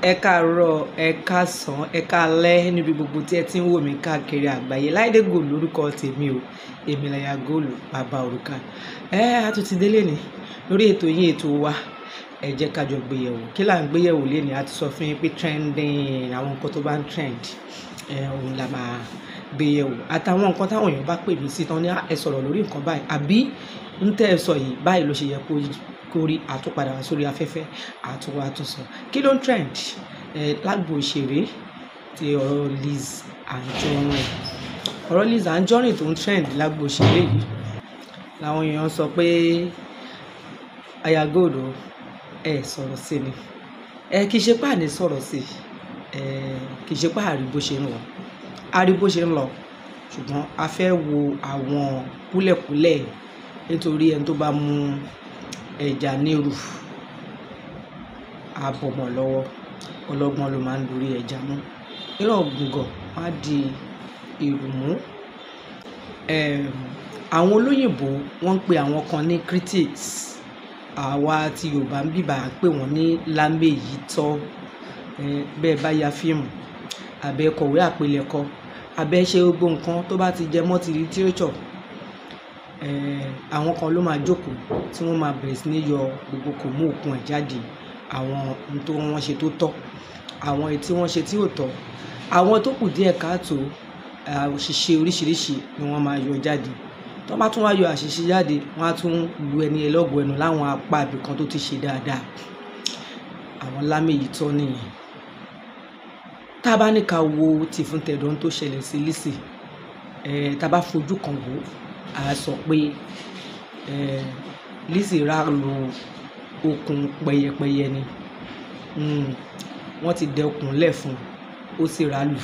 Ẹ káàárọ̀, ẹ káàsán, ẹ káalẹ́ níbi gbogbo tí ẹ ti ń wò mí káàkiri àgbáyé. Láìdé Gold lórúkọ tèmi o, èmi láya Gold bàbá òrùka. A tún ti délé ní lórí ètò yín ètò wa. Ẹ jẹ́ ká jọ gbéyẹ̀wò. Kí là ń gbéyẹ̀wò lénìí? A ti sọ fún yín pé trending, àwọn nǹkan tó bá ń trend, òun la máa gbéyẹ̀wò. Àtàwọn nǹkan táwọn èèyàn bá pè mí sí tán ní ẹ sọ̀rọ̀ lórí nǹkan báyìí, àbí ń tẹ́ ẹ sọ yìí báyìí ló ṣe yẹ kó rí, àtúpadà wá sórí afẹ́fẹ́, àtúwá àtúnsọ. Kí ló ń trend? Lágbo òṣèré ti ọ̀rọ̀ Lizzy Anjorin. Ọ̀rọ̀ Lizzy Anjorin tó ń trend lágbo òṣèré yìí làwọn èèyàn sọ pé aya Gold ẹ sọ̀rọ̀ sí ni. Kì í ṣe pé àní sọ̀rọ̀ sí, kì í ṣe pé àrí bó ṣe ń lọ. Àrí bó ṣe ń lọ, ṣùgbọ́n a fẹ́ wo àwọn kúlẹ̀kúlẹ̀ nítorí ẹni tó bá mú ẹja nírù àbọ̀mọ̀ lọ́wọ́, ọlọ́gbọ́n ló máa ń dorí ẹja mú. Irọ́ ògùngọ̀ má di èrò mú. Àwọn olóyìnbó wọ́n ń pe àwọn kan ní critics. Àwa tí Yorùbá ń bíbà pè wọ́n ní lámbèyítọ́. Bẹ́ẹ̀ bá ya fíìmù, àbẹ́ kọ̀wé àpilẹ̀kọ, àbẹ́ ṣe gbogbo nǹkan tó bá ti jẹ mọ́ ti literature. Àwọn kan ló máa jókòó tí wọ́n máa bẹ̀rẹ̀ sí ní yọ gbogbo kò mú òkun ẹ̀ jáde. Àwọn ohun tó wọ́n ṣe tó tọ́, àwọn èyí tí wọ́n ṣe tí ò tọ́, àwọn tó kù díẹ̀ káàtó, àṣìṣe oríṣiríṣi ni wọ́n máa yọ jáde. Tó bá tún wá yọ àṣìṣe jáde, wọ́n á tún lu ẹni ẹlọ́gọ̀ ẹnu láwọn apá ibìkan tó ti ṣe dáadáa. Àwọn lámbèyítọ́ nìyẹn. Tá bá ní ká wo ti fún tẹ̀dọ̀ tó ṣẹlẹ̀ sí Lizzy, tá bá fojú kan wò, a sọ pé Lizzy rá lu okùn pẹyẹpẹyẹ ni. Wọ́n ti dẹ okùn lẹ̀ fún, ó sì rá lù.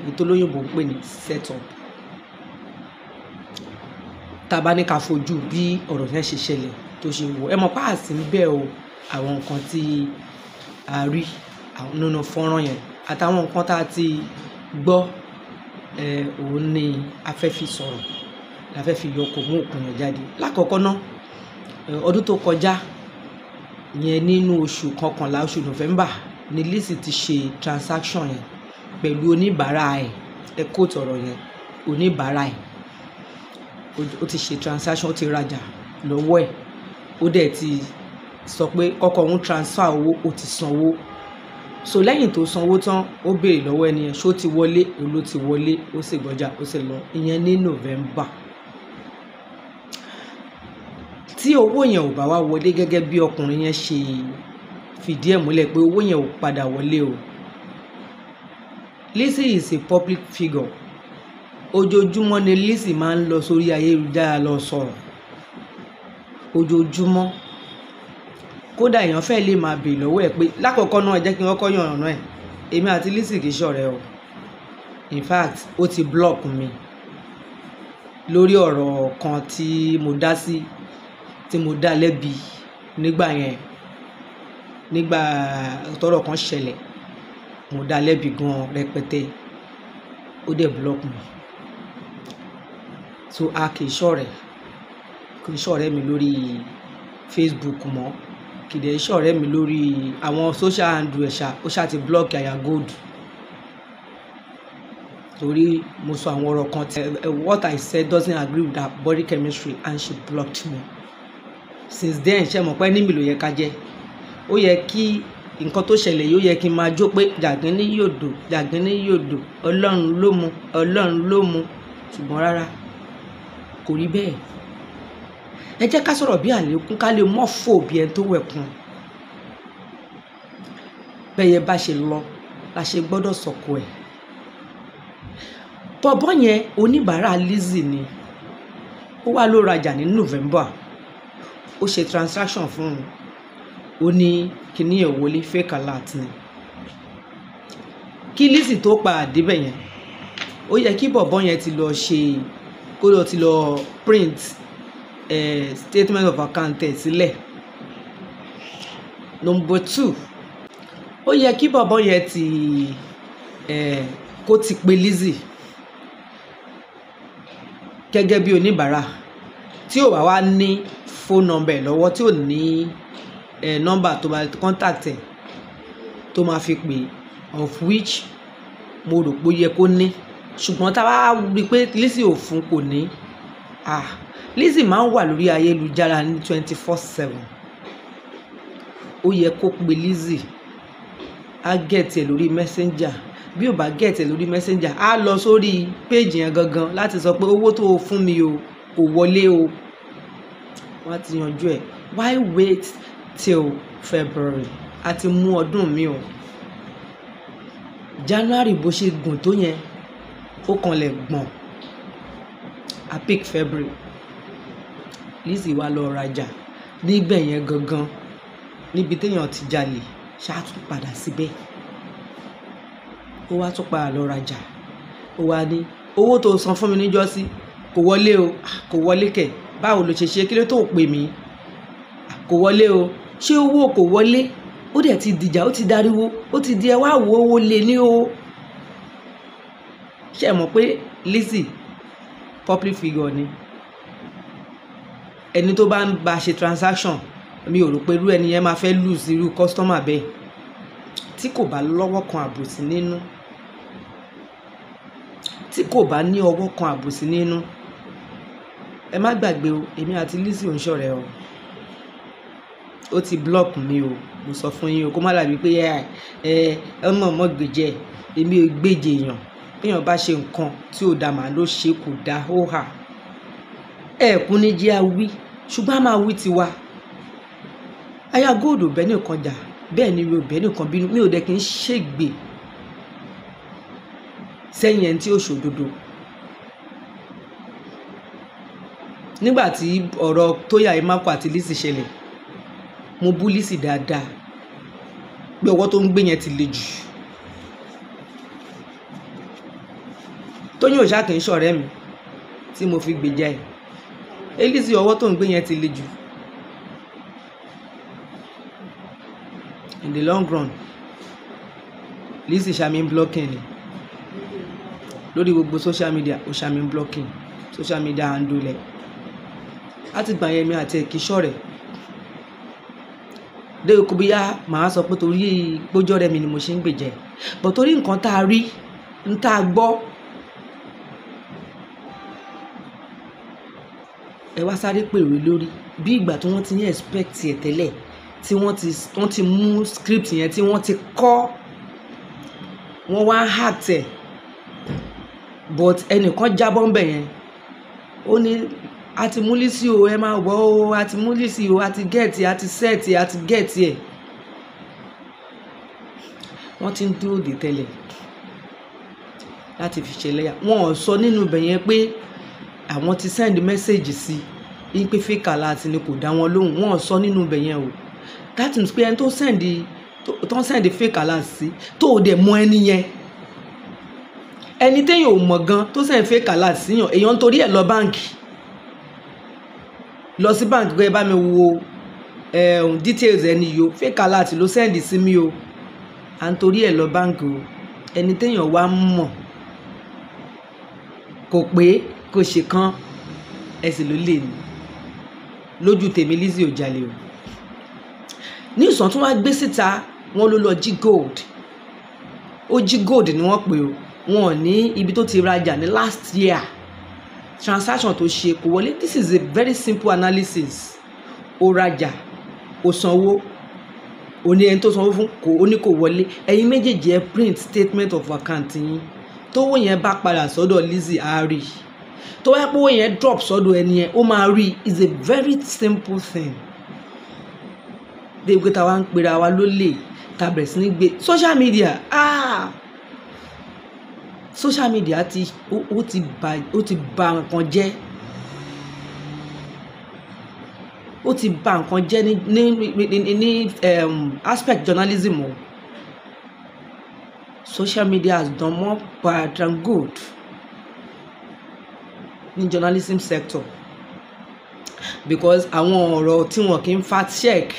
Ètò olóyìnbó ń pè ní setup. Tá bá ní ká fojú bí ọ̀rọ̀ yẹn ṣe ṣẹlẹ̀ tó ṣe wò, ẹ mọ̀ pé àsì ń bẹ̀ o àwọn nǹkan tí a rí nínú fọ́nrán yẹn àtàwọn nǹkan tá a ti gbọ́, òun ni a fẹ́ fi sọ̀rọ̀, la fẹ́ fi yọ kò mú òkun yẹn jáde. Lákọ̀ọ́kọ́ náà, ọdún tó kọjá yẹn nínú oṣù kọkànlá, oṣù November, ni Lizzy ti ṣe transaction yẹn pẹ̀lú oníbàárà ẹ̀. Quote ọ̀rọ̀ yẹn, oníbàárà ẹ̀. Ó ti ṣe transaction, ó ti rajà lọ́wọ́ ẹ̀. Ó dẹ̀ ti sọ pé kọ́kọ́ òun transfer owó, ó ti sanwó. So lẹ́yìn tó sanwó tán, ó béèrè lọ́wọ́ ẹni yẹn ṣó ti wọlé, òun ló ti wọlé, ó sì gbọ́jà, ó sì lọ. Ìyẹn ní November. Tí owó yẹn ò bá wá wọlé gẹ́gẹ́ bí ọkùnrin yẹn ṣe fìdí ẹ̀ múlẹ̀ pé owó yẹn ò padà wọlé o. Lizzy is a public figure. Ojoojúmọ́ ni Lizzy máa ń lọ sórí ayélujára lọ sọ̀rọ̀. Ojoojúmọ́. Kódà èèyàn fẹ́ lè máa bèèrè lọ́wọ́ ẹ̀ pé lákọ̀ọ́kọ́ náà jẹ́ kí wọ́n kọ́ yàn ọ̀nà ẹ̀. Èmi àti Lizzy kì í ṣọ̀rẹ́ o. In fact, ó ti block mi lórí ọ̀rọ̀ kan tí mo dá sí, tí mo dá lẹ́bi nígbà yẹn. Nígbà tọ́rọ̀ kan ṣẹlẹ̀, mo dá lẹ́bi gan rẹpẹtẹ. Ó dẹ̀ block mi. So a kì í ṣọ̀rẹ́ mi lórí Facebook mọ́. Kì í dẹ̀ ṣọ̀rẹ́ mi lórí àwọn social handle ẹ̀ṣà. Ó ṣáà ti block aya Gold. Torí mo sọ àwọn ọ̀rọ̀ kan tí what I said doesn't agree with her body chemistry and she blocked me. Since then, ṣe mọ̀ pé ní mi ló yẹ ká jẹ́. Ó yẹ kí nǹkan tó ṣẹlẹ̀ yìí, ó yẹ kí n máa jó pé jàgínní yòdò, jàgínní yòdò, Ọlọ́run ló mú, Ọlọ́run ló mú. Ṣùgbọ́n rárá, kò rí bẹ́ẹ̀. Ẹ jẹ́ ká sọ̀rọ̀ bí àlékún, ká lè mọ́ fò bí ẹni tó wẹ̀kùn. Bẹ́yẹ bá ṣe lọ, la ṣe gbọ́dọ̀ sọ̀kò ẹ̀. Bọ̀bọ́ yẹn oníbàárà Lizzy ni. Ó wá ló rajà ní November. Ó ṣe transaction fún un. Ó ní kíní ẹ̀ wọlé, fake alert ni. Kí Lizzy tó pa àdébẹ̀ yẹn, ó yẹ kí bọ̀bọ́ yẹn ti lọ ṣe, kó lọ ti lọ print statement of account ẹ̀ sílẹ̀. Number 2, ó yẹ kí bọ̀bọ́ yẹn ti kó ti pe Lizzy gẹ́gẹ́ bí oníbàárà tí ò bá wá ní phone number lọ́wọ́, tí ò ní nọ́mbà tó bá contact ẹ̀, tó máa fi pè, of which mo rò pé ó yẹ kó ní, ṣùgbọ́n tá a bá rí i pé Lizzy ò fún kò ní, Lizzy máa ń wà lórí ayélujára ní 24/7. Ó yẹ kó pe Lizzy, á gẹ̀ẹ́tì ẹ̀ lórí messenger. Bí ò bá gẹ̀ẹ́tì ẹ̀ lórí messenger, á lọ sórí péèjì yẹn gangan láti sọ pé owó tó o fún mi o kò wọlé o. Wọ́n á ti yanjú ẹ̀. Why wait till February? A ti mú ọdún mi o. January bó ṣe gùn tó yẹn, ó kanlẹ̀ gbọ̀n. I pick February. Lizzy wá lọ rajà níbẹ̀ yẹn gangan, níbi téèyàn ti jalè, ṣáà tún padà síbẹ̀. Ó wá tún padà lọ rajà. Ó wá ní owó tó san fún mi níjọ́sí kò wọlé o. Kò wọlé kẹ̀. Báwo ló ṣe ṣe? Kí ló tó pè mí? Kò wọlé o. Ṣé owó kò wọlé? Ó dẹ̀ ti dìjà, ó ti dariwo, ó ti di ẹ wá wo owó lé ní o. Ṣé ẹ mọ̀ pé Lizzy public figure ni? Ẹni tó bá ń bá ṣe transaction, mi ò rò pé irú ẹni yẹn máa fẹ́ lose irú customer bẹ́ẹ̀ tí kò bá lọ́wọ́ kan àbòsí nínú, tí kò bá ní ọwọ́ kan àbòsí nínú. Ẹ má gbàgbé o, èmi àti Lizzy ò ń ṣọ̀rẹ́ o. Ó ti block mi o, mo sọ fún yín o, kó má dàbí pé ọmọ gbèjẹ, èmi ò gbèjẹ èèyàn. Téèyàn bá ṣe nǹkan tí ò dá màá ló ṣe kò dá ó hà. Ẹ̀kún ní jẹ́ awí, ṣùgbọ́n a máa wí tiwa. Aya gold ò bẹ́ nìkan jà, bẹ́ẹ̀ ni mi ò bẹ́ nìkan bínú, mi ò dẹ̀ kí n ṣègbè sẹ́yìn ẹni tí ó ṣòdodo. Nígbà tí ọ̀rọ̀ Tóyà Emákò àti Lizzy ṣẹlẹ̀, mo bú Lizzy dáadáa pé ọwọ́ tó ń gbé yẹn ti le jù. Tóyìn òṣà kì í ṣọ̀rẹ́ mi tí mo fi gbèjà ẹ̀. Lizzy ọwọ́ tó ń gbé yẹn ti le jù. In the long run, Lizzy ṣàmì blocking ni lórí gbogbo social media. Ó ṣàmì blocking social media handle ẹ̀. Láti gbà yẹn mi àti ẹ̀kí ṣọ̀rẹ́ dé okùn bíyá màá sọ pé torí gbójọ́ rẹ̀ mi ni mo ṣe ń gbèjẹ́, but torí nǹkan tá a rí ń tá a gbọ́, ẹ wá sáré pèrè lórí bí ìgbà tí wọ́n ti ní expect ẹ̀ tẹ́lẹ̀, tí wọ́n ti mú script yẹn tí wọ́n ti kọ́, wọ́n wá hack ẹ̀, but ẹnìkan jábọ́ ń bẹ̀ yẹn. Ó ní a ti mú Lizzy o, ẹ máa wọ̀ o, a ti mú Lizzy o, a ti gẹ̀ẹ́tì, a ti sẹ́ẹ̀tì, a ti gẹ̀ẹ́tì ẹ̀. Wọ́n ti ń dúró dè tẹ́lẹ̀ láti fi ṣẹlẹ́yà. Wọ́n ò sọ nínú ibẹ̀ yẹn pé àwọn ti send message sí i pé fake alert ni kò dá wọn lóhùn. Wọ́n ò sọ nínú ibẹ̀ yẹn o. That means pé ẹni tó send fake alert sí tó o dẹ̀ mọ ẹni yẹn, ẹni téèyàn ò mọ̀ gan tó send fake alert síyàn, èèyàn ń torí ẹ̀ lọ báǹkì, lọ sí báǹkì pé ẹ bá mi wo details ẹni yìí o, fake alert ló send sí mi o, à ń torí ẹ̀ lọ báǹkì o. Ẹni téèyàn wá mọ̀ kò pé kò ṣe kán ẹsẹ̀ ló lè ní. Lójú tèmi Lizzy ò jalè o. Ní ìsàn tí wọ́n gbé síta, wọ́n ló lọ jí gold. Ó jí gold ni wọ́n pè o. Wọn ò ní ibi tó ti rajà ní last year, transaction tó ṣe kò wọlé. This is a very simple analysis. Ó rajà, ó sanwó, ó ní ẹni tó sanwó fún ó ní kò wọlé. Ẹ̀yin méjèèjì ẹ print statement of account yín. Tówó yẹn bá padà sọ́dọ̀ Lizzy á rí. Tó wá pé owó yẹn drop sọ́dọ̀ ẹni yẹn, ó máa rí. Is a very simple thing. Débi pé ta wá ń pera wa lólè, ta bẹ̀rẹ̀ sí ní gbé social media. Social media ó ti bà nǹkan jẹ́. Ó ti bà nǹkan jẹ́ ní aspect journalism o. Social media has done more bad than good in journalism sector, because àwọn ọ̀rọ̀ tí wọn kì í fact check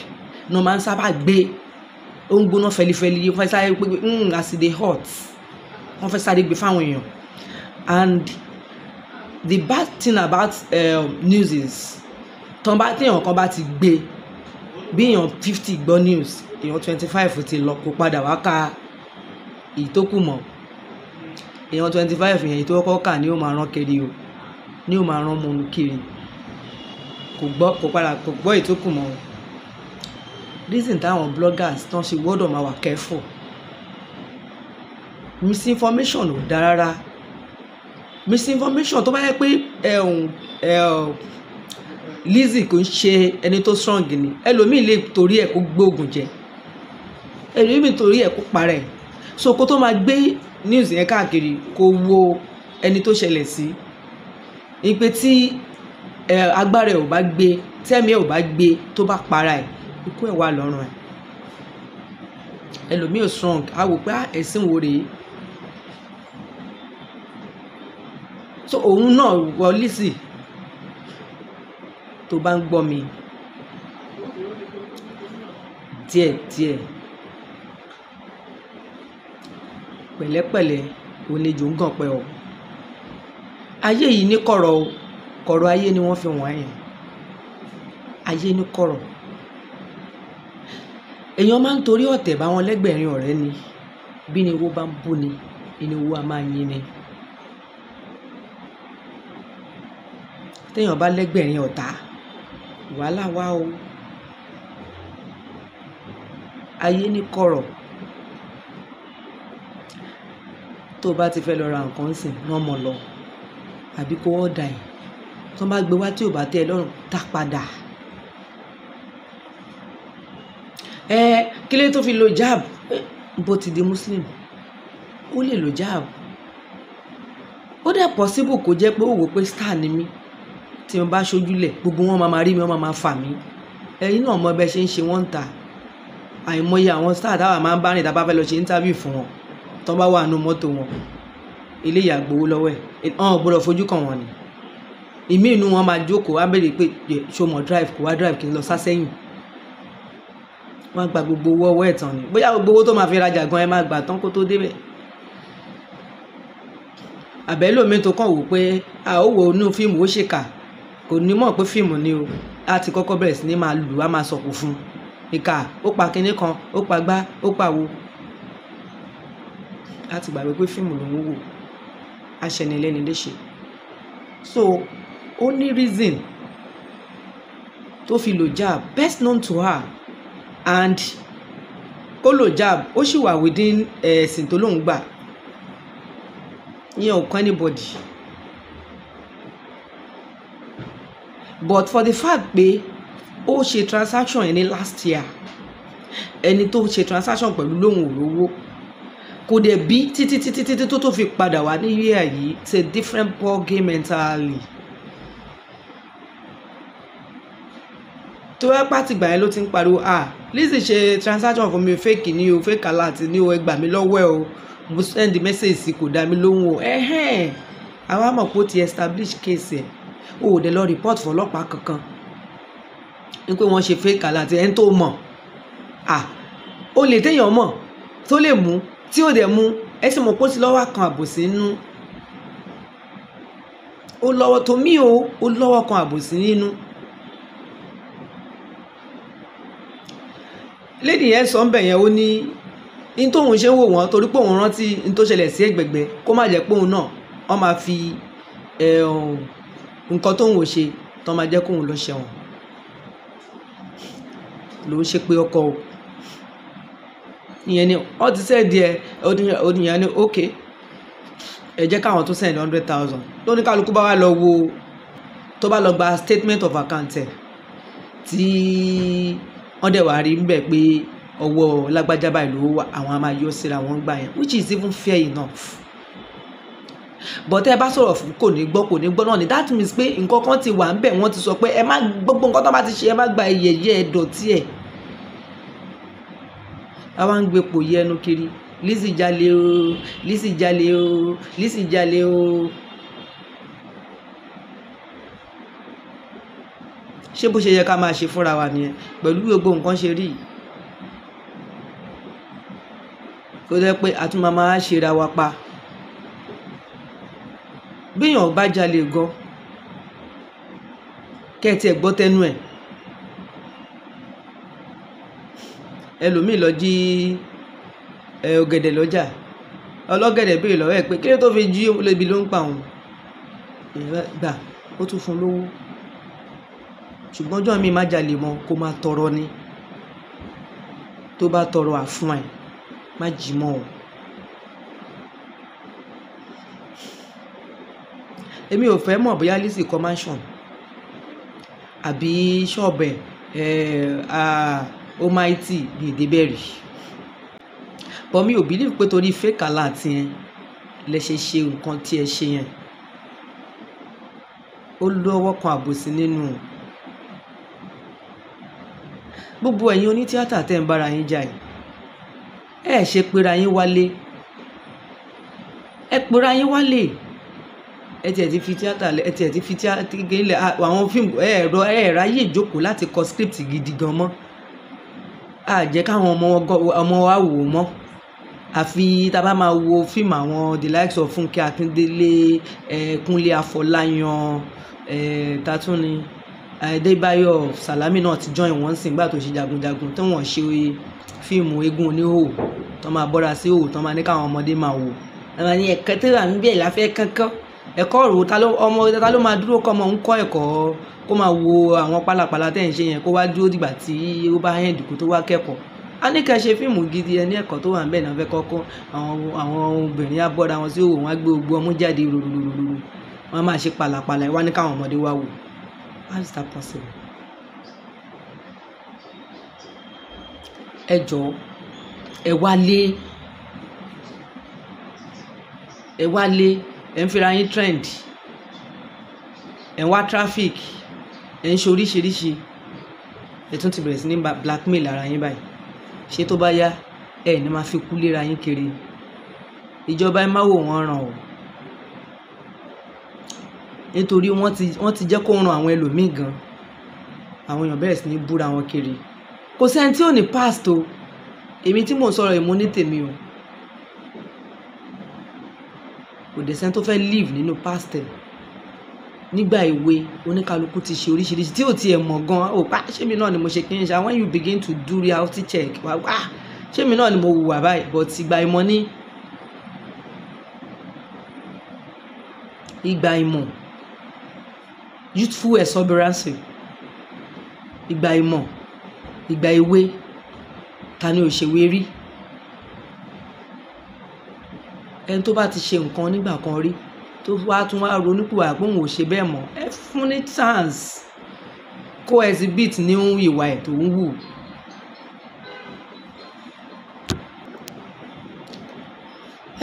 ní wọ́n máa ń sábà gbé. Ó ń gbóná fẹlifẹli, wọ́n fẹ́ sáré pé as e dey hot, wọ́n fẹ́ sáré gbé fáwọn èèyàn. And the bad thing about news is téèyàn kan bá ti gbé, bí èèyàn 50 gbọ́ news, èèyàn 25 ti lọ kó padà wá ka èyí tó kù mọ́. Èèyàn 25 yẹn èyí tó kọ́kọ́ kà ni ó máa rán kiri o, ni ó máa rán mọ́nu kiri, kò gbọ́ èyí tó kù mọ́. Reason táwọn bloggers tán ṣe gbọ́dọ̀ máa wà careful. Misinformation ò dáa rárá. Misinformation tó bá yẹ pé Lizzy kò ń ṣe ẹni tó strong ni, ẹlòmíì lè torí ẹ̀ kó gbóògùn jẹ, ẹlòmíì torí ẹ̀ kó parẹ́. So kó tó máa gbé news yẹn káàkiri, kó wo ẹni tó ṣẹlẹ̀ sí, ìpè tí agbára ẹ̀ ò bá gbé, tẹ́mi ẹ̀ ò bá gbé, tó bá para ẹ̀, ikú ẹ̀ wà lọ́rùn ẹ̀. Ẹlòmíì ò strong, á wò pé ẹ̀sìn wo rèé. So òun náà wọ Lizzy, tó bá ń gbọ́ mi díẹ̀ pẹ̀lẹ́pẹ̀lẹ́ oníjó ń gàn pẹ́ o. Ayé yìí ní kọ̀rọ̀ o, kọ̀rọ̀ ayé ni wọ́n fi wọ̀n yẹn. Ayé ní kọ̀rọ̀. Èèyàn máa ń torí ọ̀tẹ̀ bá wọn lẹ́gbẹ̀rin ọ̀rẹ́ ni, bí ni owó bá ń bú ni, ni owó a máa yín ni. Téèyàn bá lẹ́gbẹ̀rin ọ̀tá, wàhálà wá o. Ayé ní kọ̀rọ̀. Tó bá ti fẹ́ lọ ra nǹkan sìn rán mọ́ lọ, àbí kó ọ̀dà ẹ̀ tó bá gbé wá tí ò bá tẹ́ ẹ lọ́rùn, dá padà. Kí ló tó fi lo jab? Bó ti di Muslim, ó lè lo jab. Ó dẹ̀ possible kó jẹ́ pé ó wò pé star ni mí, tí mo bá ṣojúlẹ̀ gbogbo wọn máa rí mi, wọn máa fà mí. Ẹ̀yin náà mọ bẹ́ẹ̀ ṣe ń ṣe wọ́n ń ta. Àìmọye àwọn star táwa máa ń bá rìn tá bá fẹ́ lọ ṣe interview fún wọn, tó bá wà nínú mọ́tò wọn, ilé ìyá gbowó lọ́wọ́ ẹ̀, ọ̀n gbọ́dọ̀ fojú kàn wọ́n ni. Ìmí inú wọn máa jókòó, wá béèrè pé ṣó mọ̀ drive, kó wá drive kí n lọ sá sẹ́yìn. Wọ́n gba gbogbo owó ọwọ́ ẹ̀ tán ni, bóyá gbogbo owó tó máa fi rajà gan ẹ máa gbà tán kó tó débẹ̀. Àbẹ́lòmíì tó kàn wò pé ó wo inú fíìmù ó ṣèkà, kò ní mọ̀ pé fíìmù ni o, á ti kọ́kọ́ bẹ̀rẹ̀ sí ní máa lù, á máa sọ̀kò fún ìkà, ó pa kinní kan, ó pa gbá, ó pa wo. Á ti gbàgbé pé fíìmù ló ń wò, aṣẹnilẹ́ni léṣe. So ó ní reason tó fi lo jab, best known to her, and kó lo jab ó sì wà within ẹ̀sìn tó lóun gbà, ìyẹn ò kọ́ anybody. But for the fact pé ó ṣe transaction yẹn ní last year, ẹni tó ṣe transaction pẹ̀lú lóhùn òrówó, kò dẹ̀ bí títí tó fi padà wá ní year yìí, it's a different ball game entirely. Tó ẹ́ pàtì gbà yẹn ló ti ń pariwo, Lizzy ṣe transaction fún mi, fake ni o, fake alert ni o, ẹ gbà mí lọ́wọ́ ẹ o, mo send message sí kò dá mi lóhùn o. Àwa mọ̀ pé ó ti establish case ẹ̀, ó dẹ̀ lọ report fún ọlọ́pàá kankan ní pé wọ́n ṣe fake alert. Ẹni tó mọ̀, ó lè téèyàn mọ̀ tó lè mú tí ó dẹ̀ mú, ẹ sì mọ̀ pé ó ti lọ́wọ́ kan àbòsí nínú. Ó lọ́wọ́ tó mí o, ó lọ́wọ́ kan àbòsí nínú. Lady yẹn sọ ń bẹ̀ yẹn, ó ní in tóun ṣe ń wò wọ́n torí pé òun rántí in tó ṣẹlẹ̀ sí ẹgbẹ̀gbẹ́, kó má jẹ́ pé òun náà wọ́n máa fi nǹkan tóun ò ṣe tó máa jẹ́ kóun lọ ṣẹ̀wọ̀n. Ló ń ṣe pé ọkọ o, ìyẹn ni wọ́n ti sẹ́ẹ̀dì ẹ̀, oníyàn ni ok, ẹ jẹ́ káwọn tó sẹ́ẹ̀dì 100,000 lóní kálukú bá wà lọ wo, tó bá lọ gba statement of account ẹ̀ tí wọ́n dẹ̀ wá rí níbẹ̀ pé ọwọ́ lágbájá báyìí ló wà, àwọn a máa yọ síra wọn gbà yẹn, which is even fair enough. But ẹ bá sọ̀rọ̀ fún kò ní gbọ́ náà ni, that means pé nǹkan kan ti wà níbẹ̀, wọ́n ti sọ pé ẹ má, gbogbo nǹkan tó bá ti ṣe ẹ má gba ẹyẹyẹ ẹ̀dọ̀tí ẹ̀. Àwa ń gbé pò yẹ ẹnu kiri, Lizzy jalè o, Lizzy jalè o, Lizzy jalè o. Ṣé bó ṣe yẹ ká máa ṣe fúnra wa nìyẹn pẹ̀lú gbogbo nǹkan ṣe rí? Kó jẹ́ pé a tún máa ṣe ra wa pa. Béèyàn bá jalè gan, kẹ́ ẹ tiẹ̀ gbọ́ tẹnu ẹ̀, ẹlòmíì lọ jí ọ̀gẹ̀dẹ̀ lọ́jà, ọlọ́gẹ̀dẹ̀ béèrè lọ́wọ́ ẹ̀ pé kí ló tó fi jí lébi ló ń pa òun, gbà ó tún fún lówó. Ṣùgbọ́n ọjọ́ mi má jalè mọ́ kó máa tọrọ ni, tó bá tọrọ àfún ẹ̀ má jí mọ́ o. Èmi ò fẹ́ mọ̀ bóyá Lizzy kọ́ mansion àbí ṣọ́ọ̀bù Almighty bíi ìdébẹ̀rì, but mi ò believe pé torí fake alert yẹn lẹ ṣe nǹkan tí ẹ ṣe yẹn. Ó lọ́wọ́ kan àbòsí nínú. Gbogbo ẹ̀yin onítíátà tẹ́ ń bára yín jà yìí, ẹ ṣe pera yín wálé, ẹ pera yín wálé. Ẹ tiẹ̀ ti fi tíátà lẹ̀, ẹ tiẹ̀ ti fi tíátà lẹ̀, àwọn fíìmù ẹ ráyè jókòó láti kọ script gidi gan mọ́. A jẹ́ káwọn ọmọ wa wò mọ́, àfi tá a bá máa wo fíìmù àwọn the likes of Fúnkẹ́ Akíndélé, Kúnlé Afọláyan, tatúni Adébáyọ̀ Sàlámì náà ti join wọ́n sìn gbà tó ṣe jagunjagun, tí wọ́n ṣe fíìmù eégún oníhòòhò tó máa bọ́ra sí òhò tó máa ní káwọn ọmọdé máa wò. Àwọn ní ẹ̀kọ́ tó wà níbẹ̀ láfẹ́ kankan, ẹ̀kọ́ rò ta ló máa dúró kọ́ ọmọ ń kọ́ ẹ̀kọ́ kó máa wo àwọn pálapàla tẹ́ ń ṣe yẹn kó wá dúró dìgbà tí ó bá hẹ́ndì kó tó wá kẹ́kọ̀ọ́. A ní kẹ́ ṣe fíìmù gidi, ẹni ẹ̀kọ́ tó wà níbẹ̀ náà fẹ́ kọ́kọ́. Àwọn obìnrin á bọ́ra wọn sí òhò, wọn á gbé gbogbo ọmú jáde rorororo, wọn máa ṣe pálapàla, wá ní káwọn ọmọdé wá wò. How is that possible? Ẹ jọ̀ọ́ ẹ wálé, ẹ ń fira yín trend, ẹ ń wá traffic, ẹ ń ṣe oríṣiríṣi, ẹ tún ti bẹ̀rẹ̀ sí ní blackmail ara yín báyìí. Ṣé tó bá yá ẹ ní máa fi kú léra yín kiri? Ìjọba ẹ má wò wọ́n ràn o, nítorí wọ́n ti jẹ́ kó ran àwọn ẹlòmíì gan. Àwọn èèyàn bẹ̀rẹ̀ sí ní búra wọn kiri. Kò sẹ́ni tí ò ní past o, èmi tí mò ń sọ̀rọ̀ èmo ní tèmi o. Kò dẹ̀ sẹ́ni tó fẹ́ live nínú past ẹ̀. Nígbà èwe oníkálukú ti ṣe oríṣiríṣi tí ò tiẹ̀ mọ̀ gan. Ó pa ṣé mi náà ni mo ṣe kí n ṣe. When you begin to do reality check, wá ṣé mi náà ni mo hùwà báyìí, but ìgbà ìmọ̀ ní ìgbà ìmọ̀, youthful exuberance, ìgbà ìmọ̀, ìgbà èwe, ta ni ò ṣèwé rí? Ẹni tó bá ti ṣe nǹkan nígbà kan rí tó wá tún wá ronúpìwàdà pé òun ò ṣe bẹ́ẹ̀ mọ́, ẹ fún ní chance kó exhibit ní ìwà ẹ̀ tó ń wù.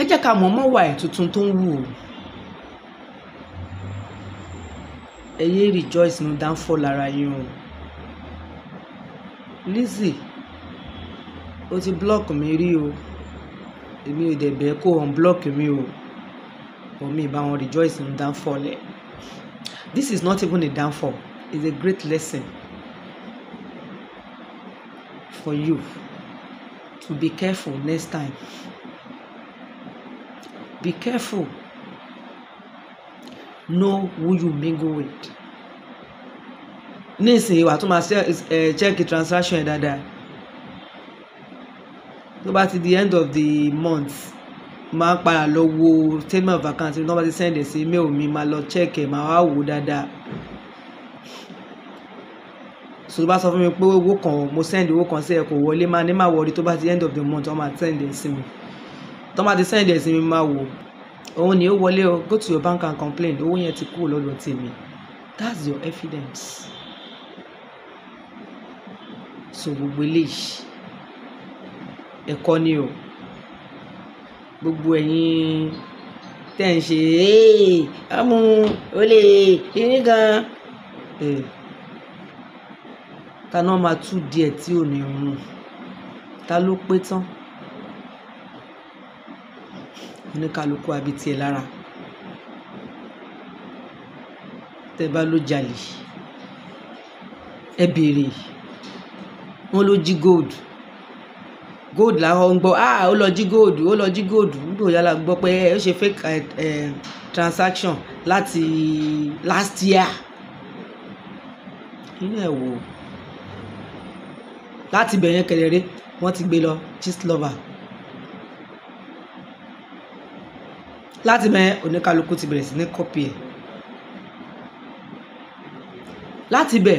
Ẹ jẹ́ ká mọ̀ mọ́ wà ẹ̀ tuntun tó ń wù o. Ẹ yé rejoice nínú downfall lára yín o. Lizzy, o ti block mi rí o, èmi ò dẹ̀ bẹ́ẹ̀ kó unblock mi o, for me bá wọn rejoice in downfall ẹ̀. This is not even a downfall, it's a great lesson for you to be careful next time. Be careful. Know who you mingle with. Nísìnyí wà tó máa check transaction ẹ̀ dáadáa. Tó bá ti the end of the month, máa padà lọ wo statement of account tó bá ti send ẹ̀ sí email mi, máa lọ check ẹ̀, máa wá wò dáadáa. So tó bá sọ fún mi pé owó kan mo send owó kan sí ẹ kò wọlé, máa ní má worry, tó bá ti end of the month wọ́n máa send ẹ̀ sí mi. Tó bá ti send ẹ̀ sí mi, máa wò òun ni ó wọlé o, go to your bank and complain, owó yẹn ti kúrò lọ́dọ̀ tèmi. That's your evidence. So gbogbo eléyìí ẹ̀kọ́ ni o. Gbogbo ẹ̀yin tẹ́ ń ṣe ọmọ olè ìní gan, ta náà máa tú díẹ̀ tí ò ní run, ta ló pé tán? Oníkálukú àbí tiẹ̀ lára. Tẹ́ bá ló jalè ẹ béèrè, wọ́n ló jí gold làwọn ń gbọ́, ó lọ jí gold nígbò yálà gbọ́ pé ó ṣe fake transaction láti last year. Inú ẹ̀ wò láti bẹ̀yẹn kẹlẹ̀rẹ́ wọ́n ti gbé lọ gist lover. Láti bẹ̀ oníkálukú ti bẹ̀rẹ̀ sí ní kọ́pì ẹ̀. Láti bẹ̀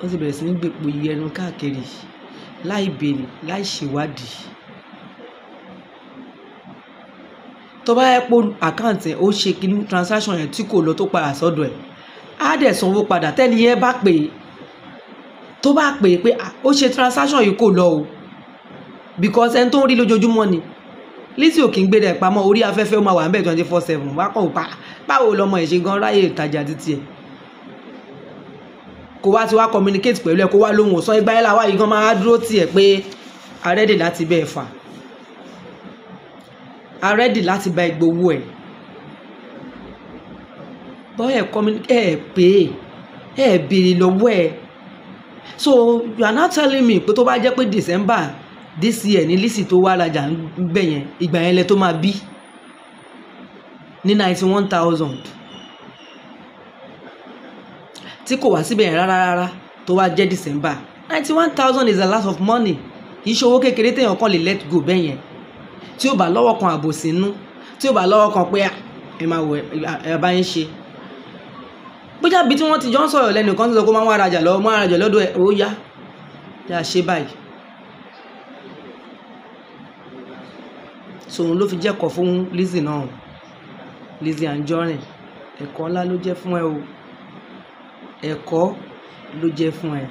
wọ́n ti bẹ̀rẹ̀ sí ní gbèpò ìyẹnu káàkiri láì béèrè láì ṣèwádìí. Tó bá yẹ pé àkáǹtì ẹ̀ ó ṣe kíní transaction yẹn tí kò lọ tó padà sọ́dọ̀ ẹ̀ á dẹ̀ sanwó padà tẹ́ni yẹn bá pè é tó bá pè é pé ó ṣe transaction yìí kò lọ o because ẹni tó ń rí lójoojúmọ́ ni Lizzy ò kí ń gbé rẹ̀ pamọ́ orí afẹ́fẹ́ ó máa wà ń bẹ̀ 24/7 wá kàn pa báwo lọmọ ẹ̀ ṣe gan ráyè ìtajà títí ẹ̀ kó wá ti wá communicate pẹ̀lú ẹ̀ kó wá lóhùn ọ̀sán ìgbà ẹ̀la wá yìí gan máa dúró tiẹ̀ pé arẹ́dì láti bẹ́ẹ̀ fà arẹ́dì láti bá ìgbowó ẹ̀ bọ́ ẹ̀ communicate ẹ̀ pé ẹ̀ béèrè lọ́wọ́ ẹ̀ so you are not telling me pé tó bá jẹ́ pé December this year ní Lizzy tó wá rajà ń bẹ̀ yẹn ìgbà yẹn lẹ tó máa bí ní 91,000 tí kò wá síbẹ̀ yẹn rárá tó wá jẹ́ December 91,000 is a lot of money kì í ṣe owó kékeré téèyàn kan lè let go bẹ́ẹ̀ yẹn tí ó bá lọ́wọ́ kan àbòsí nú tí ó bá lọ́wọ́ kan pé ẹ máa wọ ẹ bá yín ṣe bójá bí tí wọ́n ti jọ ń sọ̀rọ̀ lẹ́nu kan tó sọ pé máa ń wá rajà lọ́dọ̀ ẹ̀ ó yá ṣe báyìí so òun ló fi jẹ́kọ̀ọ́ fún Lizzy náà Lizzy Anjorin ẹ̀kọ́ ńlá ló jẹ́ fún ẹ o ẹ̀kọ́ ló jẹ́ fún ẹ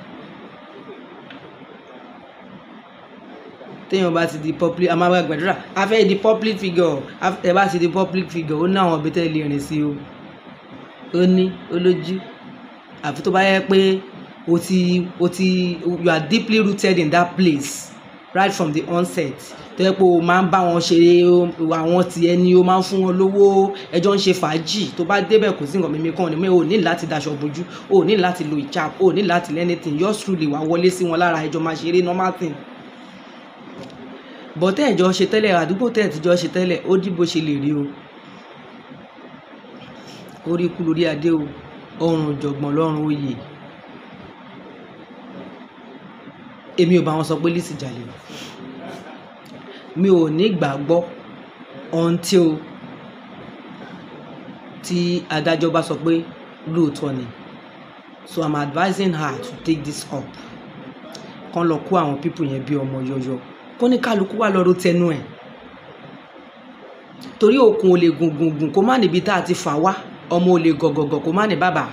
téèyàn bá ti di public a máa bá gbàdúrà a fẹ́ di public figure ẹ bá ti di public figure ó ní àwọn ibi tẹ́ lè rìn sí o ó ní olójú àfi tó bá yẹ pé you are deeply rooted in that place right from the onset tó yẹ pé o máa ń bá wọn ṣeré àwọn tiẹ̀ ni o máa ń fún wọn lówó ẹjọ́ ń ṣe fàájì tó bá débẹ̀ kò sí nǹkan mímí kan ní o ní láti daṣọ bojú o ní láti lo ìchap o ní láti lo anything yours truly wà wọlé sí wọn lára ẹjọ́ máa ṣeré normal thing bọ́tẹ́ ẹ̀jọ́ ṣe tẹ́lẹ̀ àdúgbò tẹ́ ẹ̀ tíjọ́ ṣe tẹ́lẹ̀ ó dí bó ṣe lè rí o orí ikú lórí adé o ọrùn jọ̀gbọ̀n lọ́rùn oyè èmi ò bá wọn sọ pé Lizzy jalè mi ò ní gbàgbọ́ until tí adájọ́ bá sọ pé lóòótọ́ ni so I'm advising her to take this up kán lọ kó àwọn people yẹn bí ọmọ yọyọ kó ní kálukú wà lọ́rọ̀ tẹnu ẹ̀ torí òkun ò lè gùngùngùn kó má níbi tá a ti fà wá ọmọ ò lè gọ̀gọ̀gọ̀ kó má ní bàbá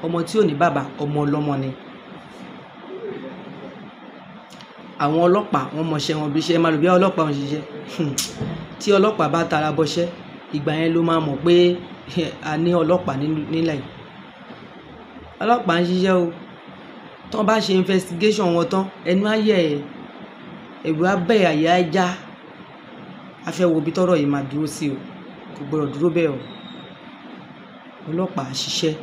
ọmọ tí ò ní bàbá ọmọ ọlọ́mọ ni àwọn ọlọ́pàá wọn mọṣẹ́ wọn bí iṣẹ́ máa lò bí ọlọ́pàá wọn ṣiṣẹ́ tí ọlọ́pàá bá tara bọṣẹ́ ìgbà yẹn ló máa mọ̀ pé a ní ọlọ́pàá nílẹ̀ yìí ọlọ́pàá ń ṣiṣẹ́ o tán bá ṣe investigation wọn tán ẹnu ayẹ ẹ̀rù abẹ́ àyà ẹja afẹ́wo bí tọ́rọ̀ yìí máa dúró sí o kò gbọ́dọ̀ dúró bẹ́ẹ̀ o ọlọ́pàá ṣiṣẹ́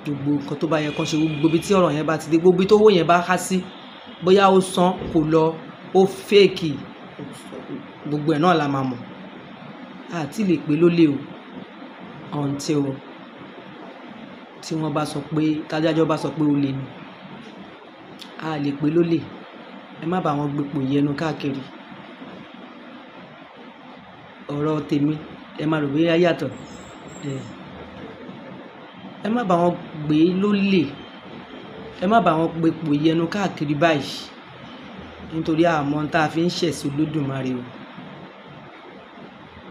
gbogbo nǹkan tó bá yẹ kán ṣe gbogbo bí tí ọ̀rọ̀ yẹn bá ti dé gbogbo tó owó yẹn bá há sí bóyá ó san kò lọ ó fẹ́ẹ̀kì gbogbo ẹ̀ náà la máa mọ̀ àti lè pé ló lè o until tí wọ́n bá sọ pé tájájọ́ bá sọ pé ó lè ní a lè pé ló lè ẹ má bá wọn gbépò yẹnu káàkiri ọ̀rọ̀ tèmi ẹ má rò bóyá yàtọ̀ ẹ má bá wọn gbé lólè ẹ má bá wọn gbépò yẹnu káàkiri báyìí nítorí àmọ́ tá a fi ń ṣẹ̀sùn Olódùmarè o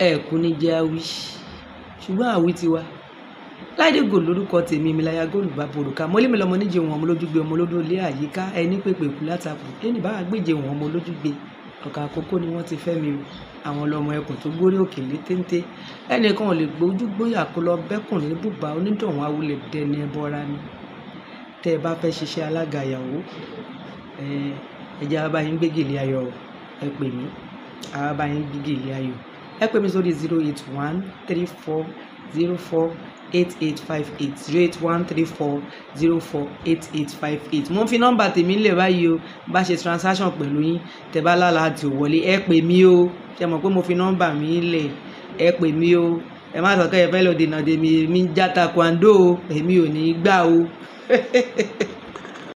ẹ kú ní jẹ́ àwí ṣùgbọ́n àwí ti wá Láìdé Gold lórúkọ tèmi Ìmìláyà Gold bàbá òrùka mọ́lẹ́mi lọ́mọ níje wọn ọmọ lójúgbe ọmọ lódò lé àyíká ẹni pèpè kú látàkùn ẹni bá gbèjè wọn ọmọ lójúgbe ọ̀kà àkókò ni wọ́n ti fẹ́ mi o àwọn lọmọ ẹkùn tó gbórí òkè lé téńté ẹnìkan ò lè gbójú gbóyà kó lọ bẹ́kùn ní bùbá onídọ̀wọ́n awulẹ̀ dẹni ẹbọra ni tẹ́ ẹ bá fẹ́ ṣiṣẹ́ alága ìyàwó ẹjẹ́ abáyín gbégèlé ayọ̀ ẹ pè mí abáyín gbégèlé ayọ̀ ẹ pè mí sórí 08134048858 08134048858 mo ń fi nọ́mbà tèmi ńlẹ̀ báyìí o bá ṣe transaction pẹ̀lú yín tẹ́ bá lálà àti òwọlé ẹ pè mí o ṣe mọ̀ pé mo fi nọ́mbà mi ńlẹ̀ ẹ pè mí o ẹ má sọ pé ẹ fẹ́ lọ dènà dèmi èmi ń já taekwondo o èmi ò ní í gbà o.